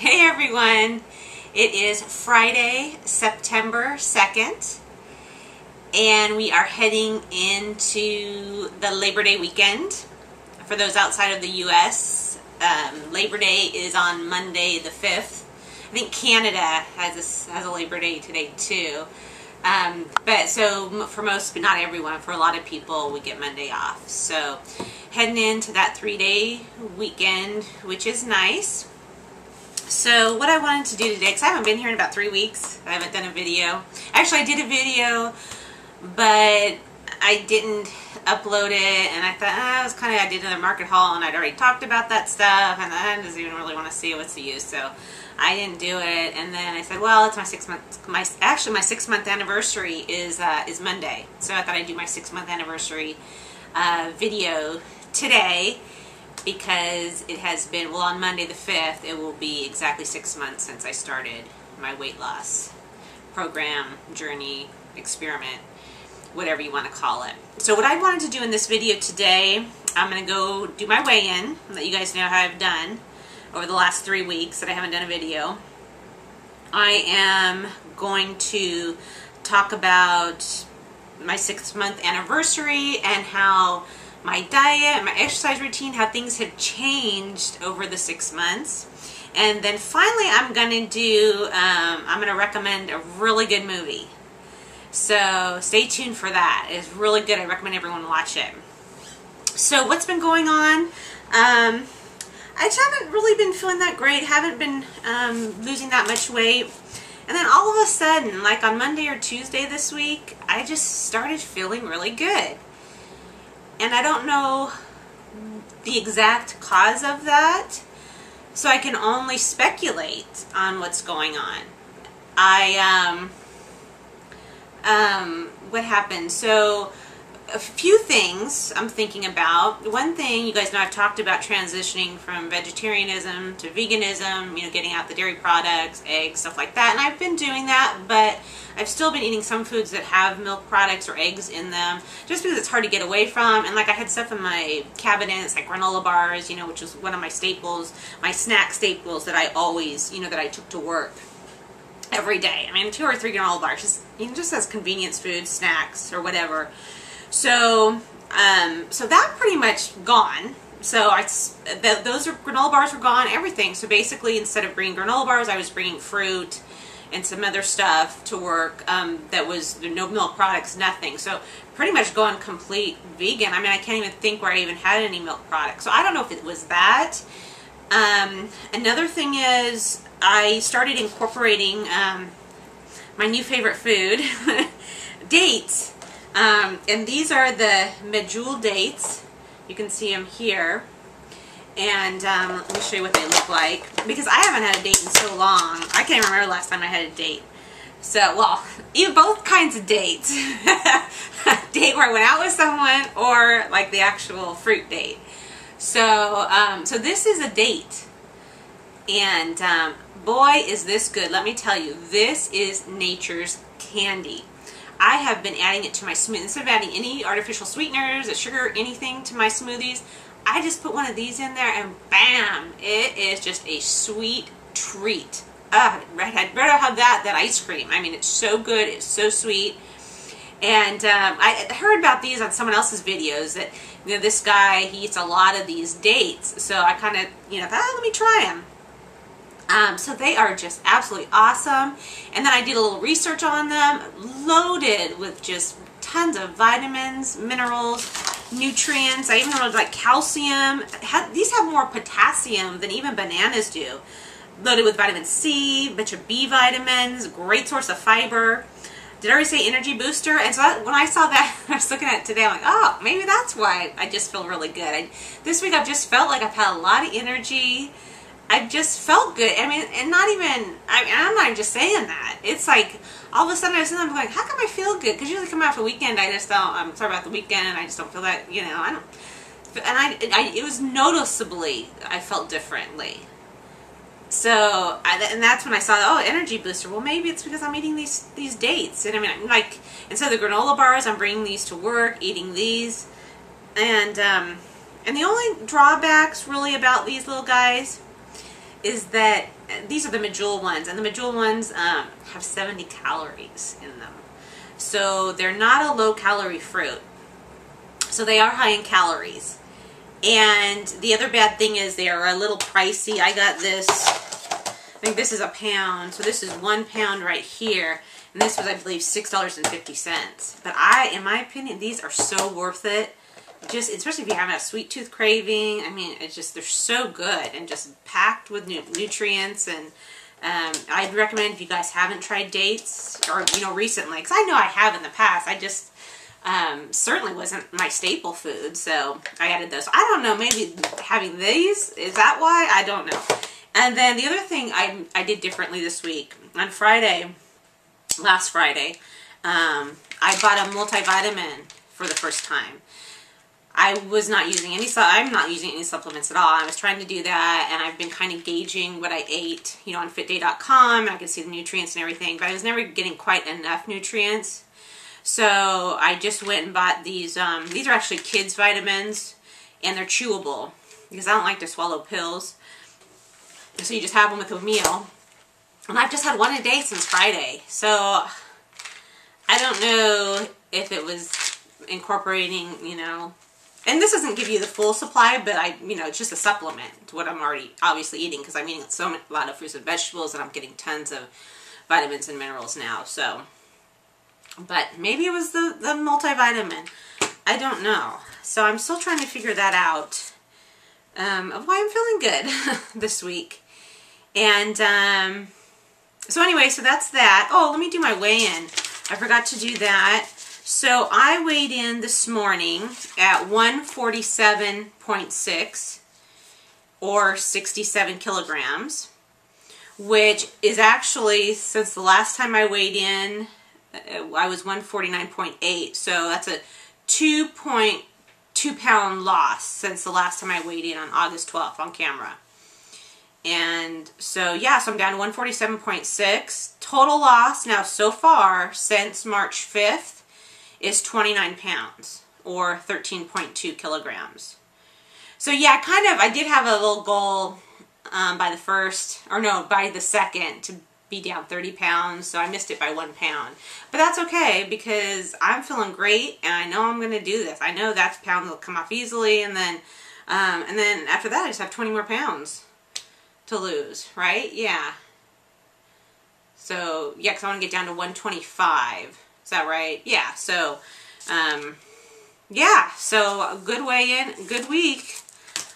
Hey everyone, it is Friday, September 2nd, and we are heading into the Labor Day weekend. For those outside of the U.S., Labor Day is on Monday the 5th. I think Canada has a Labor Day today too. But so for most, but not everyone, for a lot of people, we get Monday off. So heading into that 3-day weekend, which is nice. So what I wanted to do today, because I haven't been here in about 3 weeks, I haven't done a video. Actually, I did a video, but I didn't upload it, and I thought, I did another market haul, and I'd already talked about that stuff, and I didn't even really want to see what's the use, so I didn't do it. And then I said, well, it's my 6 month, actually my 6 month anniversary is Monday, so I thought I'd do my 6 month anniversary video today, because it has been, well, on Monday the 5th, it will be exactly 6 months since I started my weight loss program, journey, experiment, whatever you want to call it. So what I wanted to do in this video today, I'm going to go do my weigh-in, let you guys know how I've done over the last 3 weeks that I haven't done a video. I am going to talk about my 6 month anniversary and how my diet, my exercise routine, how things have changed over the 6 months. And then finally I'm going to do, I'm going to recommend a really good movie. So stay tuned for that. It's really good. I recommend everyone watch it. So what's been going on? I just haven't really been feeling that great. Haven't been losing that much weight. And then all of a sudden, like on Monday or Tuesday this week, I just started feeling really good. And I don't know the exact cause of that, so I can only speculate on what's going on. What happened? So a few things I'm thinking about. One thing, you guys know I've talked about transitioning from vegetarianism to veganism, you know, getting out the dairy products, eggs, stuff like that. And I've been doing that, but I've still been eating some foods that have milk products or eggs in them, just because it's hard to get away from. And like I had stuff in my cabinets, like granola bars, you know, which was one of my staples, my snack staples that I always, you know, that I took to work every day. I mean, 2 or 3 granola bars, just, you know, just as convenience food, snacks, or whatever. So, so that pretty much gone. So those granola bars were gone, everything. So basically, instead of bringing granola bars, I was bringing fruit and some other stuff to work that was no milk products, nothing. So pretty much going complete vegan. I mean, I can't even think where I even had any milk products. So I don't know if it was that. Another thing is I started incorporating my new favorite food, dates. And these are the medjool dates. You can see them here. And let me show you what they look like, because I haven't had a date in so long. I can't remember the last time I had a date. So, well, even both kinds of dates. A date where I went out with someone, or like the actual fruit date. So, so this is a date. And boy, is this good. Let me tell you, this is nature's candy. I have been adding it to my smoothies. Instead of adding any artificial sweeteners, sugar, anything to my smoothies, I just put one of these in there and bam, it is just a sweet treat. I'd rather have that than ice cream. I mean, it's so good, it's so sweet. And I heard about these on someone else's videos that, you know, this guy, he eats a lot of these dates. So I kind of, you know, thought, oh, let me try them. So they are just absolutely awesome. And then I did a little research on them, loaded with just tons of vitamins, minerals, nutrients. I even wrote like calcium. These have more potassium than even bananas do. Loaded with vitamin C, a bunch of B vitamins, great source of fiber. Did I already say energy booster? And so when I saw that, I was looking at it today, I'm like, oh, maybe that's why I just feel really good. This week I've just felt like I've had a lot of energy. I've just felt good. I mean, and not even, I'm not even just saying that. It's like, all of a sudden I'm like, how come I feel good? Because usually come out for the weekend, I just don't, I'm sorry about the weekend, and I just don't feel that, you know, I don't, and it was noticeably, I felt differently. So, and that's when I saw, oh, energy booster. Well, maybe it's because I'm eating these dates. And I mean, like, instead of the granola bars, I'm bringing these to work, eating these. And the only drawbacks really about these little guys is that these are the medjool ones, and the medjool ones have 70 calories in them. So they're not a low-calorie fruit. So they are high in calories. And the other bad thing is they are a little pricey. I got this, I think this is a pound. So this is 1 pound right here. And this was, I believe, $6.50. But in my opinion, these are so worth it. Just, especially if you're having a sweet tooth craving. I mean, it's just, they're so good and just packed with nutrients. And I'd recommend if you guys haven't tried dates, or, you know, recently, because I know I have in the past. I just certainly wasn't my staple food, so I added those. I don't know, maybe having these, is that why? I don't know. And then the other thing I did differently this week, on Friday, last Friday, I bought a multivitamin for the first time. I'm not using any supplements at all. I was trying to do that, and I've been kind of gauging what I ate, you know, on fitday.com, and I could see the nutrients and everything, but I was never getting quite enough nutrients. So I just went and bought these. These are actually kids' vitamins, and they're chewable, because I don't like to swallow pills. So you just have them with a meal. And I've just had one a day since Friday. So I don't know if it was incorporating, you know, and this doesn't give you the full supply, but you know, it's just a supplement to what I'm already obviously eating, because I'm eating a lot of fruits and vegetables, and I'm getting tons of vitamins and minerals now. So, but maybe it was the multivitamin. I don't know. So I'm still trying to figure that out, of why I'm feeling good this week. And so anyway, so that's that. Oh, let me do my weigh-in. I forgot to do that. So I weighed in this morning at 147.6 or 67 kilograms, which is actually, since the last time I weighed in, I was 149.8. So that's a 2.2 pound loss since the last time I weighed in on August 12th on camera. And so, yeah, so I'm down to 147.6. Total loss now so far since March 5th is 29 pounds or 13.2 kilograms. So, yeah, I did have a little goal by the second to be down 30 pounds. So I missed it by 1 pound. But that's okay, because I'm feeling great and I know I'm going to do this. I know that pound will come off easily, and then after that I just have 20 more pounds to lose, right? Yeah. So, yeah, because I want to get down to 125. Is that right? Yeah. So, yeah. So, a good weigh-in, good week.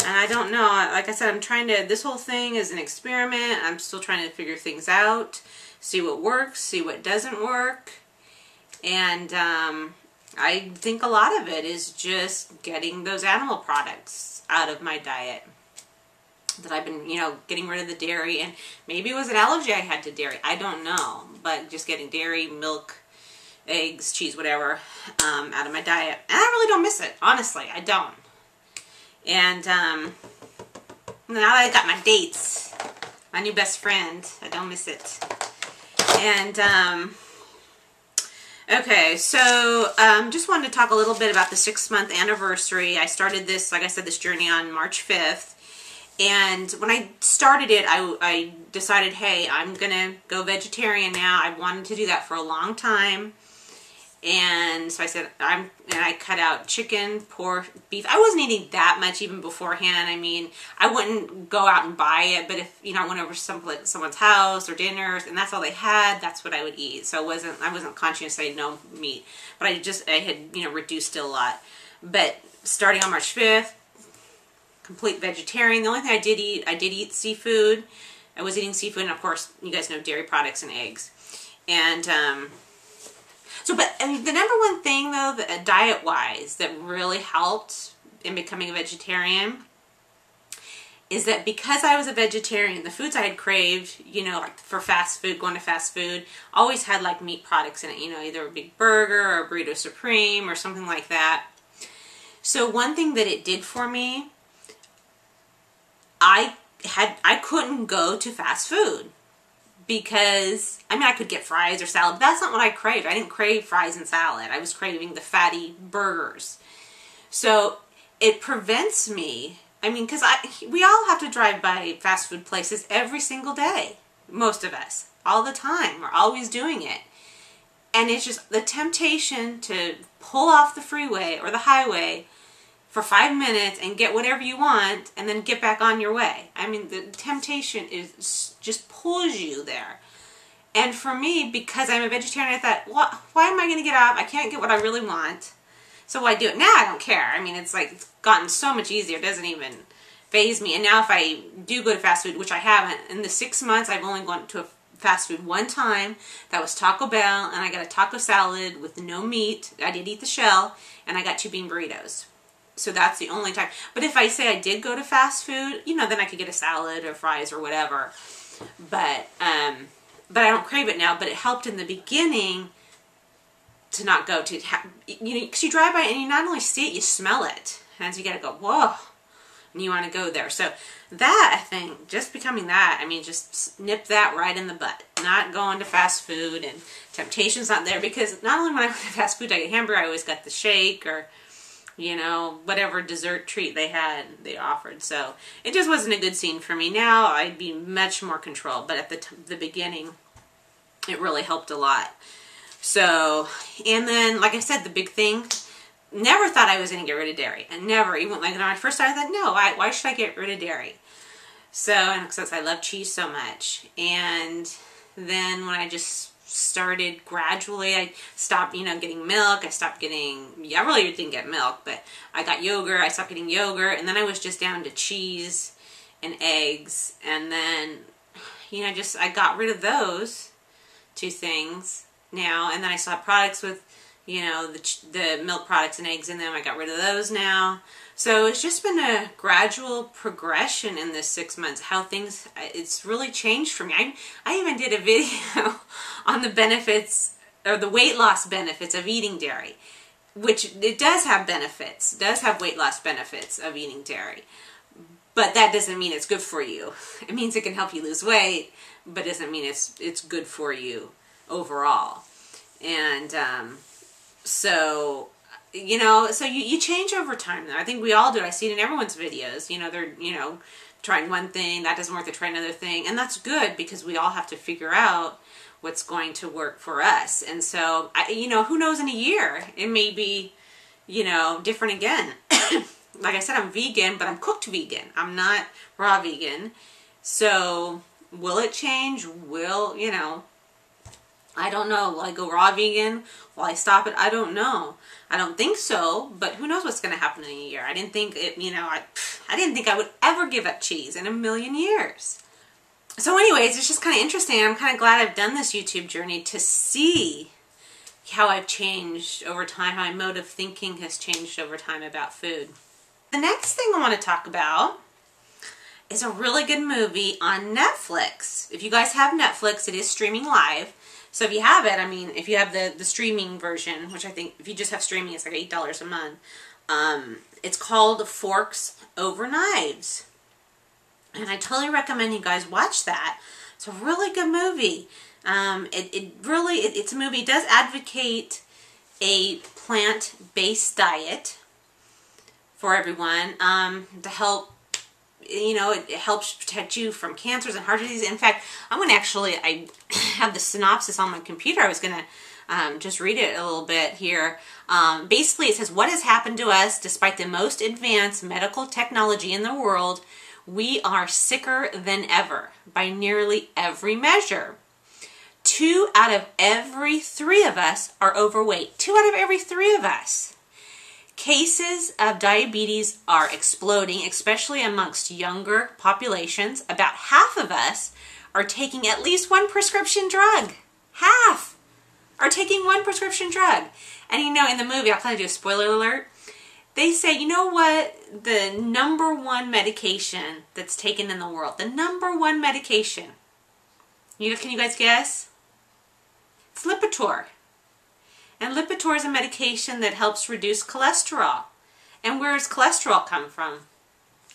And I don't know. Like I said, this whole thing is an experiment. I'm still trying to figure things out, see what works, see what doesn't work. And I think a lot of it is just getting those animal products out of my diet. That I've been, you know, getting rid of the dairy, and maybe it was an allergy I had to dairy. I don't know, but just getting dairy, milk, eggs, cheese, whatever, out of my diet. And I really don't miss it, honestly. I don't. And now that I got my dates, my new best friend, I don't miss it. And okay, so just wanted to talk a little bit about the 6-month anniversary. I started this, like I said, this journey on March 5th. And when I started it, I decided, hey, I'm going to go vegetarian now. I wanted to do that for a long time. And so I said, I cut out chicken, pork, beef. I wasn't eating that much even beforehand. I mean, I wouldn't go out and buy it, but if, you know, I went over to someone's house or dinners and that's all they had, that's what I would eat. So I wasn't conscious I had no meat, but I had, you know, reduced it a lot. But starting on March 5th, complete vegetarian. The only thing I did eat seafood. I was eating seafood, and of course, you guys know dairy products and eggs. And but I mean, the number one thing though, diet-wise, that really helped in becoming a vegetarian is that because I was a vegetarian, the foods I had craved, you know, like for fast food, going to fast food, always had like meat products in it. You know, either a big burger or a burrito supreme or something like that. So one thing that it did for me, I couldn't go to fast food because, I mean, I could get fries or salad, but that's not what I craved. I didn't crave fries and salad. I was craving the fatty burgers. So it prevents me I mean, because we all have to drive by fast food places every single day. Most of us. All the time. We're always doing it. And it's just the temptation to pull off the freeway or the highway for 5 minutes and get whatever you want and then get back on your way. I mean, the temptation is just pulls you there. And for me, because I'm a vegetarian, I thought, why am I going to get off? I can't get what I really want. So I do it. Now I don't care. I mean, it's like, it's gotten so much easier. It doesn't even faze me. And now if I do go to fast food, which I haven't, in the 6 months, I've only gone to a fast food one time. That was Taco Bell, and I got a taco salad with no meat. I did eat the shell, and I got 2 bean burritos. So that's the only time. But if I say I did go to fast food, you know, then I could get a salad or fries or whatever. But I don't crave it now. But it helped in the beginning to not go to, you know, because you drive by and you not only see it, you smell it. And so you got to go, whoa, and you want to go there. So that, I think, just becoming that, I mean, just nip that right in the butt. Not going to fast food, and temptation's not there, because not only when I went to fast food, I get hamburger, I always got the shake or, you know, whatever dessert treat they offered. So it just wasn't a good scene for me. Now I'd be much more controlled, but at the beginning, it really helped a lot. So, and then, like I said, the big thing, never thought I was going to get rid of dairy. And never, even like when I first started, I thought, no, why should I get rid of dairy? So, and since I love cheese so much. And then when I just started gradually, I stopped, you know, getting milk. I stopped getting, I really didn't get milk, but I got yogurt. I stopped getting yogurt. And then I was just down to cheese and eggs. And then, you know, I got rid of those 2 things now. And then I saw products with, you know, the milk products and eggs in them. I got rid of those now. So it's just been a gradual progression in this 6 months, how things, it's really changed for me. I even did a video on the benefits, or the weight loss benefits of eating dairy, which it does have benefits, does have weight loss benefits of eating dairy. But that doesn't mean it's good for you. It means it can help you lose weight, but doesn't mean it's good for you overall. And so, you know, so you change over time. I think we all do. I see it in everyone's videos. You know, they're, you know, trying one thing, that doesn't work, they try another thing. And that's good, because we all have to figure out what's going to work for us. And so, you know, who knows, in a year, it may be, you know, different again. Like I said, I'm vegan, but I'm cooked vegan. I'm not raw vegan. So, will it change? You know, I don't know. Will I go raw vegan? Will I stop it? I don't know. I don't think so, but who knows what's going to happen in a year. I didn't think it, you know, I didn't think I would ever give up cheese in a million years. So anyways, it's just kind of interesting. I'm kind of glad I've done this YouTube journey to see how I've changed over time, how my mode of thinking has changed over time about food. The next thing I want to talk about is a really good movie on Netflix. If you guys have Netflix, it is streaming live. So if you have it, I mean, if you have the streaming version, which I think if you just have streaming, it's like $8 a month. It's called Forks Over Knives. And I totally recommend you guys watch that. It's a really good movie. It's a movie. It does advocate a plant-based diet for everyone to help. You know, it helps protect you from cancers and heart disease. In fact, I'm going to I have the synopsis on my computer. I was going to just read it a little bit here. Basically, it says, what has happened to us despite the most advanced medical technology in the world? We are sicker than ever by nearly every measure. 2 out of every 3 of us are overweight. 2 out of every 3 of us. Cases of diabetes are exploding, especially amongst younger populations. About half of us are taking at least 1 prescription drug. Half are taking 1 prescription drug. And you know, in the movie, I'll kind of do a spoiler alert. They say, you know what? The #1 medication that's taken in the world. The #1 medication. Can you guys guess? It's Lipitor. And Lipitor is a medication that helps reduce cholesterol. And where does cholesterol come from?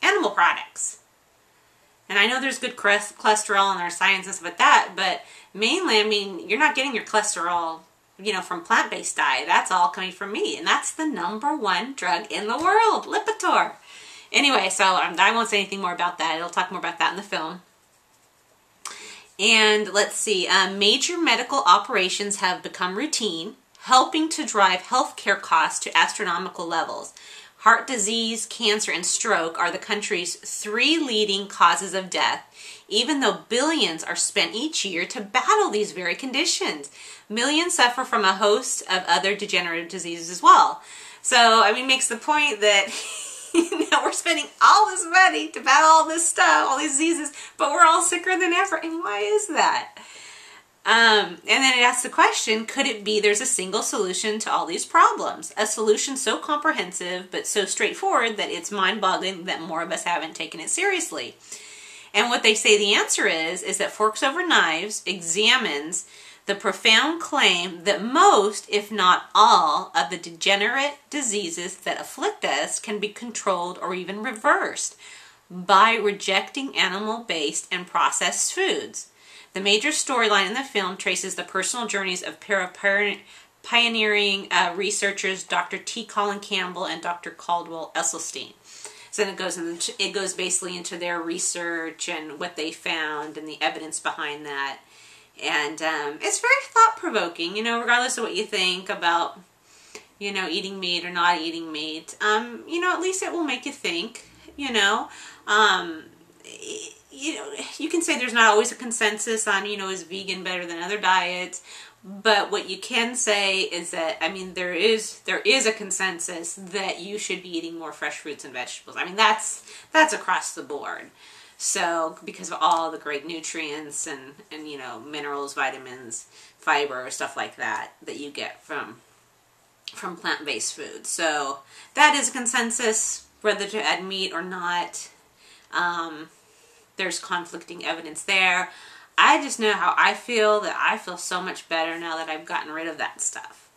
Animal products. And I know there's good cholesterol and there's science and stuff like that, but mainly, I mean, you're not getting your cholesterol, you know, from plant-based diet. That's all coming from meat. And that's the #1 drug in the world, Lipitor. Anyway, so I won't say anything more about that. It'll talk more about that in the film. And let's see, major medical operations have become routine, helping to drive healthcare costs to astronomical levels. Heart disease, cancer, and stroke are the country's 3 leading causes of death, even though billions are spent each year to battle these very conditions. Millions suffer from a host of other degenerative diseases as well. So, I mean, makes the point that we're spending all this money to battle all this stuff, all these diseases, but we're all sicker than ever. And why is that? And then it asks the question, could it be there's a single solution to all these problems? A solution so comprehensive but so straightforward that it's mind-boggling that more of us haven't taken it seriously. And what they say the answer is that Forks Over Knives examines the profound claim that most, if not all, of the degenerate diseases that afflict us can be controlled or even reversed by rejecting animal-based and processed foods. The major storyline in the film traces the personal journeys of pioneering researchers Dr. T. Colin Campbell and Dr. Caldwell Esselstyn. So then it goes basically into their research and what they found and the evidence behind that. And it's very thought-provoking, you know, regardless of what you think about, you know, eating meat or not eating meat. You know, at least it will make you think, you know. You know, you can say there's not always a consensus on, you know, is vegan better than other diets. But what you can say is that, I mean, there is a consensus that you should be eating more fresh fruits and vegetables. I mean, that's across the board. So, because of all the great nutrients and you know, minerals, vitamins, fiber, stuff like that you get from plant-based food. So, that is a consensus, whether to add meat or not. There's conflicting evidence there. I just know how I feel, that I feel so much better now that I've gotten rid of that stuff.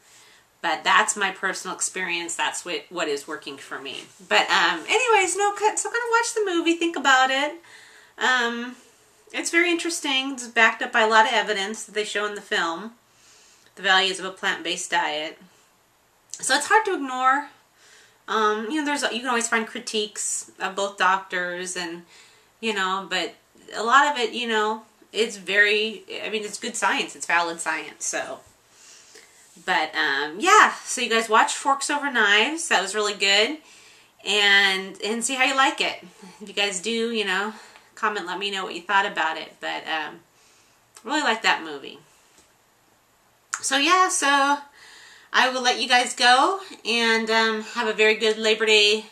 But that's my personal experience. That's what is working for me. But anyways, so kind of watch the movie, think about it. It's very interesting. It's backed up by a lot of evidence that they show in the film. The values of a plant-based diet. So it's hard to ignore. You know, you can always find critiques of both doctors and, you know, but a lot of it, you know, it's very, I mean, it's good science. It's valid science, so. But, yeah, so you guys watch Forks Over Knives. That was really good. And see how you like it. If you guys do, you know, comment, let me know what you thought about it. But, really like that movie. So, yeah, so I will let you guys go and have a very good Labor Day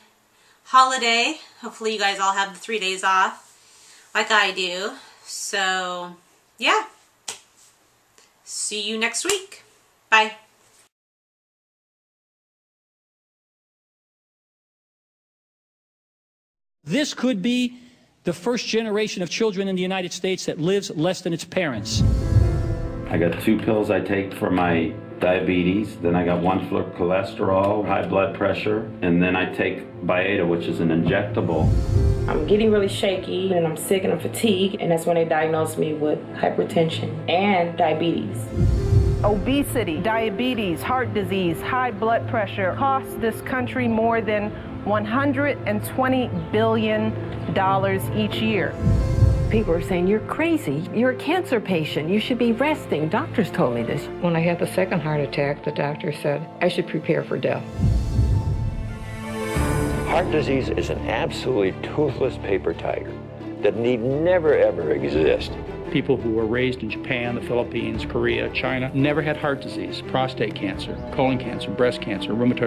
holiday. Hopefully you guys all have the 3 days off like I do. So, yeah. See you next week. Bye. This could be the first generation of children in the United States that lives less than its parents. I got 2 pills I take for my diabetes, then I got 1 for cholesterol, high blood pressure, and then I take Byetta, which is an injectable. I'm getting really shaky and I'm sick and I'm fatigued, and that's when they diagnosed me with hypertension and diabetes. Obesity, diabetes, heart disease, high blood pressure cost this country more than $120 billion each year. People are saying, you're crazy. You're a cancer patient. You should be resting. Doctors told me this. When I had the second heart attack, the doctor said I should prepare for death. Heart disease is an absolutely toothless paper tiger that need never ever exist. People who were raised in Japan, the Philippines, Korea, China, never had heart disease, prostate cancer, colon cancer, breast cancer, rheumatoid